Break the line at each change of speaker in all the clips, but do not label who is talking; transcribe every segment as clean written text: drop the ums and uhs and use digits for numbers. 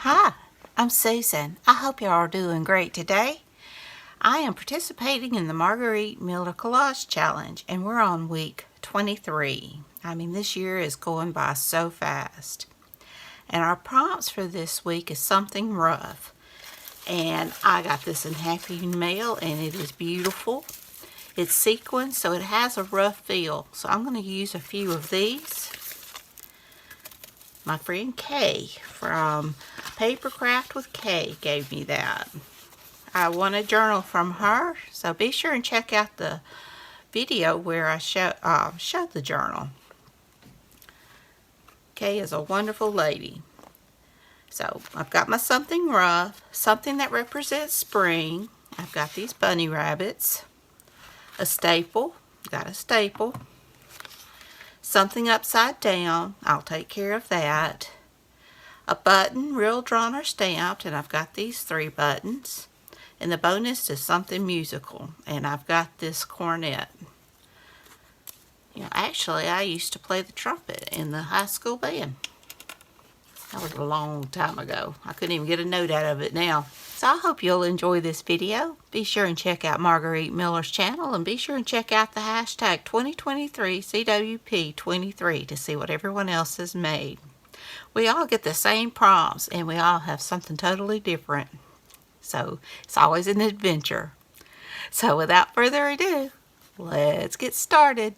Hi, I'm Susan. I hope you all are doing great today. I am participating in the Margarete Miller Collage Challenge, and we're on week 23. I mean, this year is going by so fast. And our prompts for this week is something rough. And I got this in Happy Mail, and it is beautiful. It's sequined, so it has a rough feel. So I'm going to use a few of these. My friend Kay from Papercraft with Kay gave me that. I won a journal from her, so be sure and check out the video where I showed the journal. Kay is a wonderful lady. So I've got my something rough, something that represents spring. I've got these bunny rabbits, a staple, got a staple, something upside down, I'll take care of that, a button, real drawn or stamped, and I've got these 3 buttons, and the bonus is something musical, and I've got this cornet. You know, actually, I used to play the trumpet in the high school band. That was a long time ago. I couldn't even get a note out of it now. So I hope you'll enjoy this video. Be sure and check out Margarete Miller's channel, and be sure and check out the hashtag 2023 CWP23 to see what everyone else has made. We all get the same prompts, and we all have something totally different. So it's always an adventure. So without further ado, let's get started.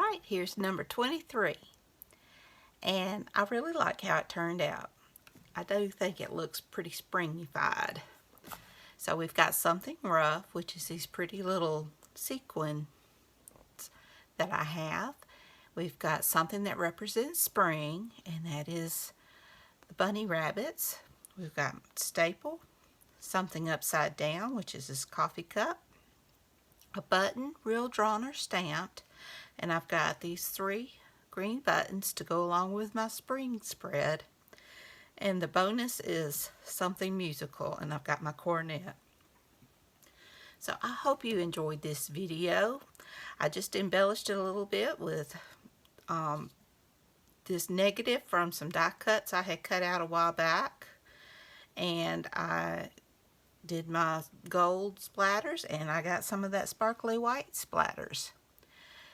Alright, here's number 23. And I really like how it turned out. I do think it looks pretty springified. So we've got something rough, which is these pretty little sequins that I have. We've got something that represents spring, and that is the bunny rabbits. We've got staple, something upside down, which is this coffee cup, a button, real drawn or stamped, and I've got these 3 green buttons to go along with my spring spread. And the bonus is something musical, and I've got my cornet. So I hope you enjoyed this video. I just embellished it a little bit with this negative from some die cuts I had cut out a while back. And I did my gold splatters, and I got some of that sparkly white splatters.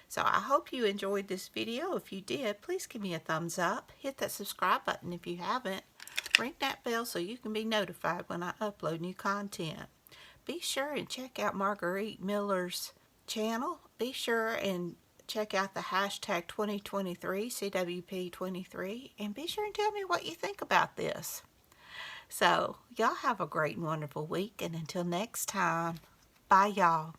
So I hope you enjoyed this video. If you did, please give me a thumbs up. Hit that subscribe button if you haven't. Ring that bell so you can be notified when I upload new content. Be sure and check out Margarete Miller's channel. Be sure and check out the hashtag 2023, CWP23, and be sure and tell me what you think about this. So, y'all have a great and wonderful week, and until next time, bye y'all.